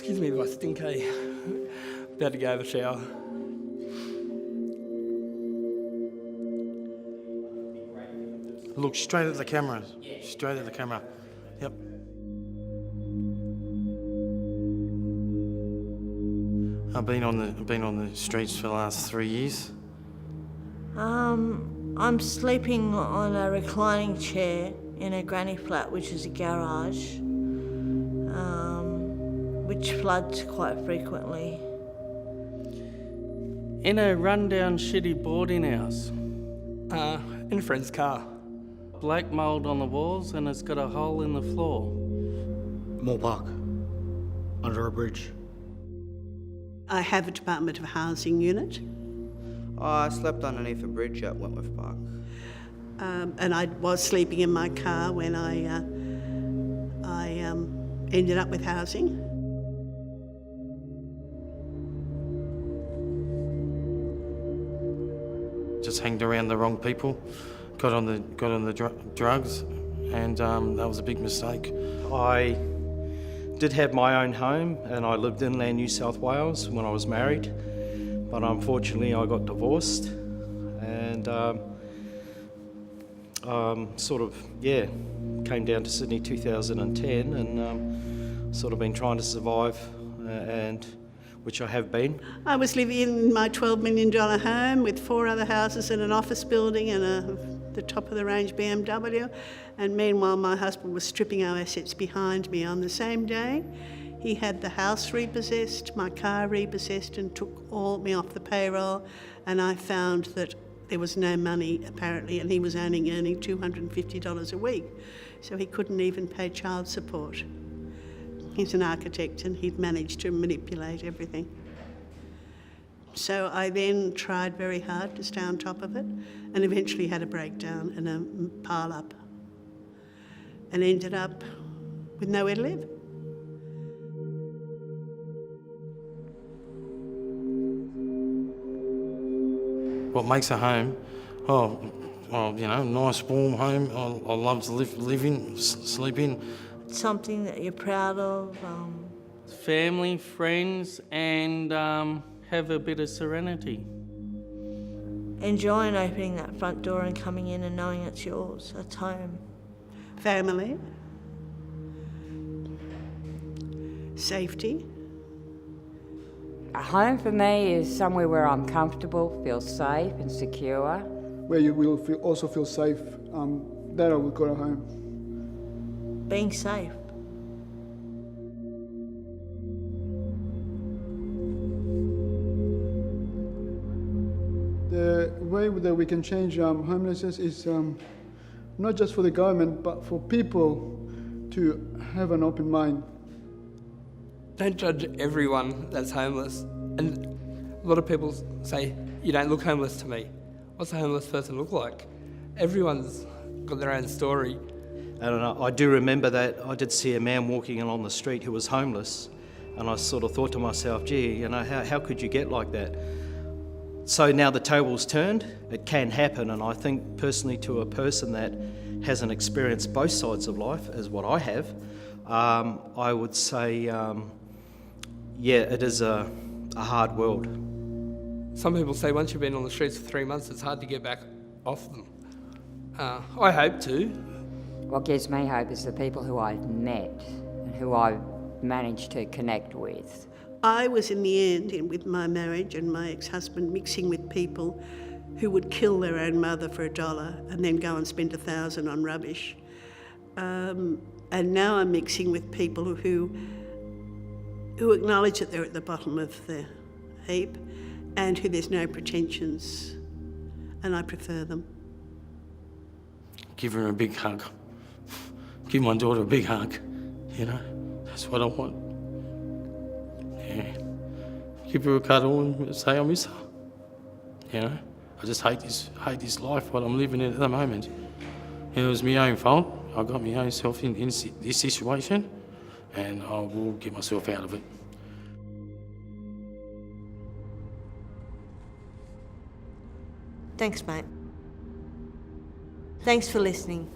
Excuse me if I stink, eh? About to go have a shower. Look straight at the camera. Straight at the camera. Yep. I've been on the streets for the last 3 years. I'm sleeping on a reclining chair in a granny flat, which is a garage, which floods quite frequently. In a rundown shitty boarding house. In a friend's car. Black mould on the walls and it's got a hole in the floor. Moore Park, under a bridge. I have a Department of Housing unit. I slept underneath a bridge at Wentworth Park. And I was sleeping in my car when I ended up with housing. Just hanged around the wrong people, got on the drugs, and that was a big mistake. I did have my own home and I lived inland New South Wales when I was married, but unfortunately I got divorced and came down to Sydney 2010 and sort of been trying to survive and which I have been. I was living in my $12 million home with 4 other houses and an office building and the top-of-the-range BMW. And meanwhile, my husband was stripping our assets behind me on the same day. He had the house repossessed, my car repossessed, and took me off the payroll. And I found that there was no money, apparently, and he was only earning $250 a week. So he couldn't even pay child support. He's an architect and he'd managed to manipulate everything. So I then tried very hard to stay on top of it and eventually had a breakdown and a pile-up and ended up with nowhere to live. What makes a home? Nice warm home. I love to live in, sleep in. Something that you're proud of. Family, friends, and have a bit of serenity. Enjoying opening that front door and coming in and knowing it's yours. It's home. Family. Safety. A home for me is somewhere where I'm comfortable, feel safe and secure. Where you will also feel safe, that I would call a home. Being safe. The way that we can change homelessness is not just for the government, but for people to have an open mind. Don't judge everyone that's homeless. And a lot of people say, you don't look homeless to me. What's a homeless person look like? Everyone's got their own story. I don't know, I do remember that I did see a man walking along the street who was homeless and I sort of thought to myself, gee, how could you get like that? So now the table's turned, it can happen, and I think personally to a person that hasn't experienced both sides of life, as what I have, I would say, it is a hard world. Some people say once you've been on the streets for 3 months, it's hard to get back off them. I hope to. What gives me hope is the people who I've met and who I've managed to connect with. I was in the end, with my marriage and my ex-husband, mixing with people who would kill their own mother for $1 and then go and spend $1,000 on rubbish. And now I'm mixing with people who acknowledge that they're at the bottom of the heap and who there's no pretensions, and I prefer them. Give her a big hug. Give my daughter a big hug. That's what I want. Yeah. Give her a cuddle and say I miss her. I just hate this life, what I'm living in at the moment. It was my own fault. I got my own self in this situation, and I will get myself out of it. Thanks, mate. Thanks for listening.